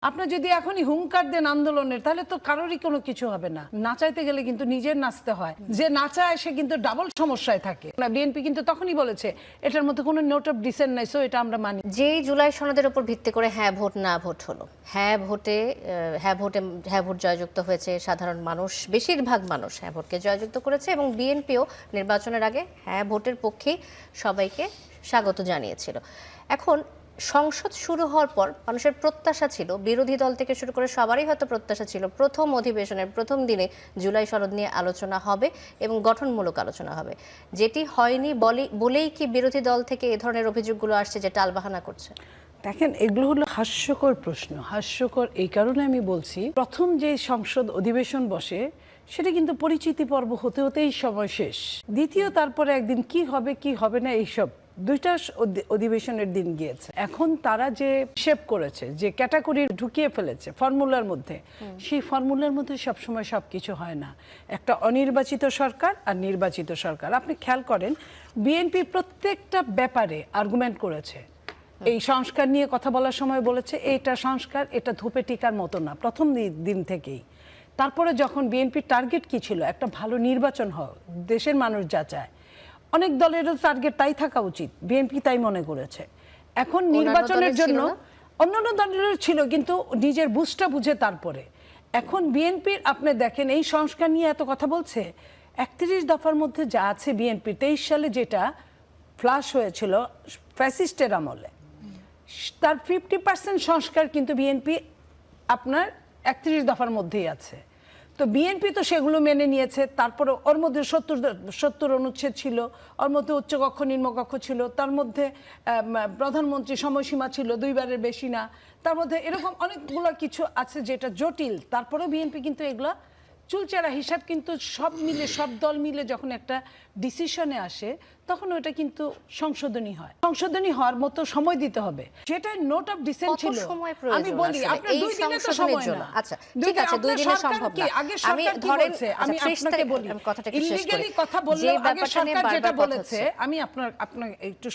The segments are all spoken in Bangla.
আপনি যদি এখনই হুঙ্কার দেন আন্দোলনের তাহলে তো কারোরই কোনো কিছু হবে না। নাচাইতে গেলে কিন্তু নিজের নাচতে হয়, যে নাচায় সে কিন্তু ডাবল সমস্যায় থাকে। বিএনপি কিন্তু তখনই বলেছে এটার মধ্যে কোনো নোট অফ ডিসেন্ট নাই, সো এটা আমরা মানি। যেই জুলাই সনদের উপর ভিত্তি করে হ্যাঁ ভোট না ভোট হলো, হ্যাঁ ভোট জয়যুক্ত হয়েছে, সাধারণ মানুষ বেশিরভাগ মানুষ হ্যাঁ ভোটকে জয়যুক্ত করেছে এবং বিএনপিও নির্বাচনের আগে হ্যাঁ ভোটের পক্ষেই সবাইকে স্বাগত জানিয়েছিল। এখন সংসদ শুরু হওয়ার পর মানুষের প্রত্যাশা ছিল, বিরোধী দল থেকে শুরু করে সবারই হয়তো প্রত্যাশা ছিল, প্রথম অধিবেশনের প্রথম দিনে জুলাই সনদ নিয়ে আলোচনা হবে এবং গঠনমূলক আলোচনা হবে। যেটি হয়নি বলেই কি বিরোধী দল থেকে এ ধরনের অভিযোগগুলো আসছে যে টালবাহানা করছে? দেখেন, এগুলো হলো হাস্যকর প্রশ্ন। হাস্যকর এই কারণে আমি বলছি, প্রথম যে সংসদ অধিবেশন বসে সেটা কিন্তু পরিচিতি পর্ব হতে হতেই সময় শেষ। দ্বিতীয় তারপরে একদিন কি হবে কি হবে না এইসব দুইটা অধিবেশনের দিন গিয়েছে। এখন তারা যে শেপ করেছে, যে ক্যাটাগরি ঢুকিয়ে ফেলেছে ফর্মুলার মধ্যে, সেই ফর্মুলার মধ্যে সবসময় সবকিছু হয় না। একটা অনির্বাচিত সরকার আর নির্বাচিত সরকার, আপনি খেয়াল করেন বিএনপি প্রত্যেকটা ব্যাপারে আর্গুমেন্ট করেছে। এই সংস্কার নিয়ে কথা বলার সময় বলেছে এটা সংস্কার, এটা ধূপে টিকার মতো না, প্রথম দিন থেকেই। তারপরে যখন বিএনপির টার্গেট কি ছিল, একটা ভালো নির্বাচন হয়, দেশের মানুষ যা চায়, অনেক দলেরও টার্গেট তাই থাকা উচিত, বিএনপি তাই মনে করেছে। এখন নির্বাচনের জন্য অন্যান্য দলেরও ছিল, কিন্তু নিজের বুঝটা বুঝে তারপরে। এখন বিএনপির আপনি দেখেন এই সংস্কার নিয়ে এত কথা বলছে, 31 দফার মধ্যে যা আছে বিএনপি 23 সালে যেটা ফ্লাশ হয়েছিল ফ্যাসিস্টের আমলে, তার 50% সংস্কার কিন্তু বিএনপি আপনার 31 দফার মধ্যেই আছে। তো বিএনপি তো সেগুলো মেনে নিয়েছে। তারপরে ওর মধ্যে 70 অনুচ্ছেদ ছিল, ওর মধ্যে উচ্চকক্ষ নিম্নকক্ষ ছিল, তার মধ্যে প্রধানমন্ত্রী সময়সীমা ছিল 2 বারের বেশি না, তার মধ্যে এরকম অনেকগুলো কিছু আছে যেটা জটিল। তারপরেও বিএনপি কিন্তু এগুলো চুলচেরা হিসাব কিন্তু সব মিলে, সব দল মিলে যখন একটা ডিসিশনে আসে তখন ওটা কিন্তু সংশোধনী হয়। সংশোধনী হওয়ার মতো সময় দিতে হবে। যেটা নোট অফ ডিসেন্ট ছিল, আমি বলি আপনার 2 দিনের তো সময় না। আচ্ছা ঠিক আছে, 2 দিনে সম্ভব না। আমি ধরেন আমি আপনাকে বলি, ইলিগালি কথা বললে আগে সরকার যেটা বলেছে, আমি আপনার একটু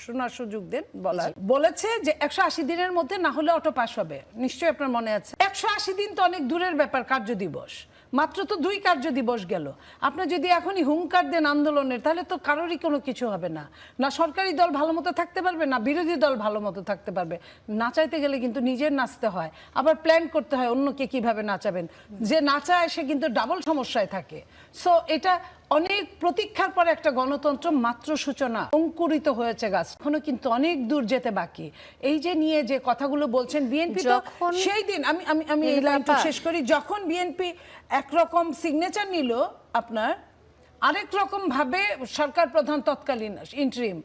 শোনার সুযোগ দেন বলার। বলেছে যে 180 দিনের মধ্যে না হলে অটো পাস হবে। নিশ্চয়ই আপনার মনে আছে। 180 দিন তো অনেক দূরের ব্যাপার, কার্য দিবস মাত্র তো 2 কার্য দিবস গেল। আপনি যদি এখনই হুঙ্কার দেন আন্দোলনের তাহলে তো কারোরই কোনো কিছু হবে না। না সরকারি দল ভালো মতো থাকতে পারবে, না বিরোধী দল ভালো মতো থাকতে পারবে। নাচাইতে গেলে কিন্তু নিজের নাচতে হয়, আবার প্ল্যান করতে হয় অন্যকে কিভাবে নাচাবেন। যে নাচায় সে কিন্তু ডাবল সমস্যায় থাকে। সো এটা অনেক প্রতীক্ষার পর একটা গণতন্ত্র মাত্র সূচনা, অঙ্কুরিত হয়েছে গাছ, এখনো কিন্তু অনেক দূর যেতে বাকি। এই যে নিয়ে যে কথাগুলো বলছেন বিএনপি, তো সেই দিন আমি এই লাইনটা শেষ করি, যখন বিএনপি একরকম সিগনেচার নিল, আপনার আরেক রকম ভাবে সরকার প্রধান তৎকালীন ইন্টারিম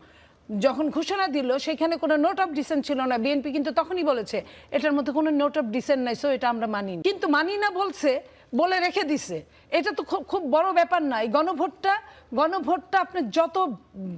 যখন ঘোষণা দিল, সেখানে কোনো নোট অফ ডিসেন্ট ছিল না। বিএনপি কিন্তু তখনই বলেছে এটার মধ্যে কোনো নোট অফ ডিসেন্ট নাই, সো এটা আমরা মানি। কিন্তু মানি না বলছে, বলে রেখে দিছে। এটা তো খুব বড় ব্যাপার না। এই গণভোটটা আপনি যত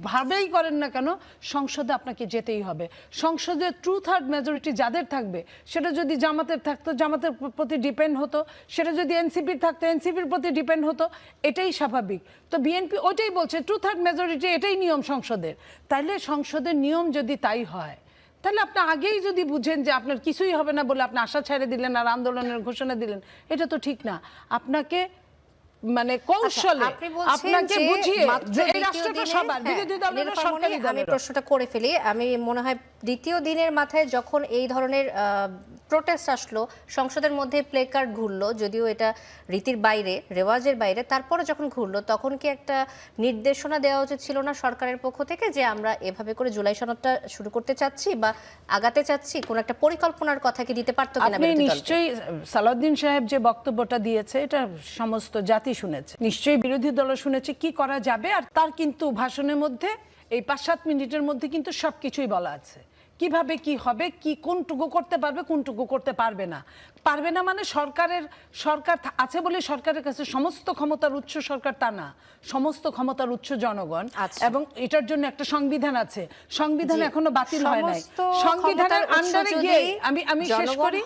ভাবেই করেন না কেন, সংসদে আপনাকে যেতেই হবে। সংসদে 2/3 মেজরিটি যাদের থাকবে, সেটা যদি জামাতের থাকতো জামাতের প্রতি ডিপেন্ড হতো, সেটা যদি এনসিপির থাকতো এনসিপির প্রতি ডিপেন্ড হতো, এটাই স্বাভাবিক। তো বিএনপি ওইটাই বলছে 2/3 মেজরিটি, এটাই নিয়ম সংসদের। তাইলে সংসদের নিয়ম যদি তাই হয়, তাহলে আপনি আগেই যদি বুঝেন যে আপনার কিছুই হবে না বলে আপনি আশা ছেড়ে দিলেন আর আন্দোলনের ঘোষণা দিলেন, এটা তো ঠিক না। আপনাকে মানে কৌশলে আপনাকে বুঝিয়ে যে এই রাষ্ট্রটা সবার, বিরোধী দলের সরকারি দলের। আমি প্রশ্নটা করে ফেলি। আমি মনে হয় দ্বিতীয় দিনের মাথায় যখন এই ধরনের প্রোটেস্ট আসলো, সংসদের মধ্যে প্লে কার্ড ঘুরলো, যদিও এটা রীতির বাইরে, রেওয়াজের বাইরে, তারপরে যখন ঘুরলো তখন কি একটা নির্দেশনা দেওয়া উচিত ছিল না সরকারের পক্ষ থেকে, যে আমরা এভাবে করে জুলাই সনদটা শুরু করতে চাচ্ছি বা আগাতে চাচ্ছি, কোন একটা পরিকল্পনার কথা কি দিতে পারতো কিনা? আপনি নিশ্চয়ই সালাউদ্দিন সাহেব যে বক্তব্যটা দিয়েছে এটা সমস্ত জাতি শুনেছে, নিশ্চয়ই বিরোধী দল শুনেছে কি করা যাবে। আর তার কিন্তু ভাষণের মধ্যে এই 5-7 মিনিটের মধ্যে কিন্তু সবকিছুই বলা আছে, কিভাবে কি হবে, কি কোনটুকু করতে পারবে কোনটুকু করতে পারবে না। মানে সরকার আছে বলে সরকারের কাছে সমস্ত ক্ষমতার উৎস সরকার তা না, সমস্ত ক্ষমতার উৎস জনগণ। এবং এটার জন্য একটা সংবিধান আছে, সংবিধান এখনো বাতিল হয় নাই। সংবিধানের আন্ডারে গিয়ে আমি শেষ করি,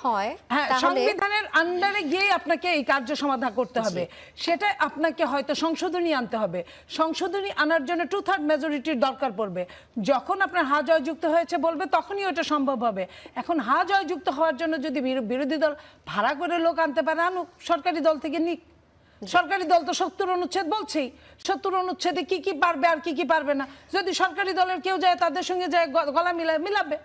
হ্যাঁ, সংবিধানের আন্ডারে গিয়ে আপনাকে এই কার্য সমাধান করতে হবে। সেটা আপনাকে হয়তো সংশোধনী আনতে হবে। সংশোধনী আনার জন্য 2/3 মেজরিটির দরকার পড়বে। যখন আপনার হা জয়যুক্ত হয়েছে বলবে তখন তখনই ওটা সম্ভব হবে। এখন জয়যুক্ত হওয়ার জন্য যদি বিরোধী দল ভাড়া করে লোক আনতে পারে, আনুক, সরকারি দল থেকে নিক। সরকারি দল তো 70 অনুচ্ছেদ বলছেই, 70 অনুচ্ছেদে কি কি পারবে আর কি কি পারবে না, যদি সরকারি দলের কেউ যায় তাদের সঙ্গে যায় গলা মিলাবে।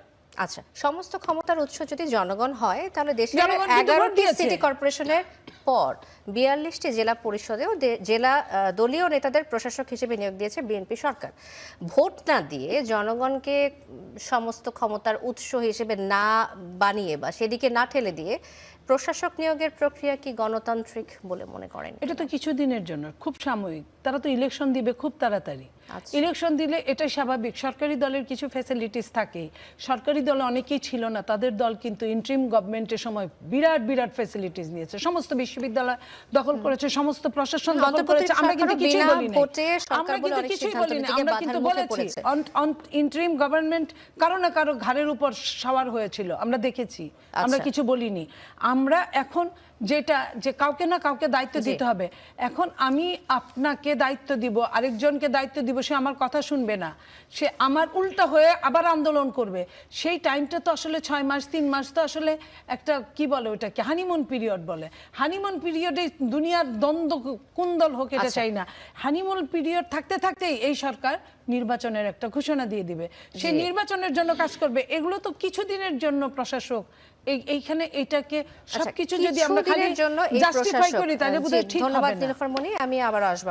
আচ্ছা, সমস্ত ক্ষমতার উৎস যদি জনগণ হয়, তাহলে দেশের জনগণ কিন্তু ভোট 11টি দিয়েছে। সিটি কর্পোরেশনের পর 42টি জেলা পরিষদেও জেলা দলীয় নেতাদের প্রশাসক হিসেবে নিয়োগ দিয়েছে বিএনপি সরকার। ভোট না দিয়ে জনগণকে সমস্ত ক্ষমতার উৎস হিসেবে না বানিয়ে বা সেদিকে না ঠেলে দিয়ে প্রশাসক নিয়োগের প্রক্রিয়া কি গণতান্ত্রিক বলে মনে করেন? এটা তো কিছুদিনের জন্য, খুব সাময়িক। তারা তো ইলেকশন দিবে খুব তাড়াতাড়ি। ইলেকশন দিলে এটাই স্বাভাবিক। সরকারি দলের কিছু ফ্যাসিলিটিস থাকে। সরকারি দলে অনেকেই ছিল না, তাদের দল কিন্তু ইন্টারিম গভর্নমেন্টের সময় বিরাট বিরাট ফ্যাসিলিটিস নিয়েছে। সমস্ত বিশ্ববিদ্যালয় দখল করেছে, সমস্ত প্রশাসন দখল করেছে। আমরা কিন্তু কিছুই বলি না, আমরা কিন্তু কিছুই বলি না। আমরা কিন্তু বলেছি ইন্টারিম গভর্নমেন্ট কারো না কারো ঘাড়ের উপর সওয়ার হয়েছিল, আমরা দেখেছি, আমরা কিছু বলিনি। আমরা এখন যেটা যে কাউকে না কাউকে দায়িত্ব দিতে হবে। এখন আমি আপনাকে দায়িত্ব দিব, আরেকজনকে দায়িত্ব দিব, সে আমার কথা শুনবে না, সে আমার উল্টা হয়ে আবার আন্দোলন করবে। সেই টাইমটা তো আসলে 6 মাস 3 মাস তো আসলে একটা কি বলে ওটাকে হানিমুন পিরিয়ড বলে। হানিমুন পিরিয়ডে দুনিয়ার দ্বন্দ্ব কুন্দল হোক এটা চাই না। হানিমুন পিরিয়ড থাকতে থাকতেই এই সরকার নির্বাচনের একটা ঘোষণা দিয়ে দিবে, সেই নির্বাচনের জন্য কাজ করবে। এগুলো তো কিছুদিনের জন্য প্রশাসক এইখানে এটাকে সবকিছু যদি আমরা খালি জাস্টিফাই করি তাহলে বোধহয় ঠিক হবে না। ধন্যবাদ নীলুফার মনি, আমি আবার আসবো।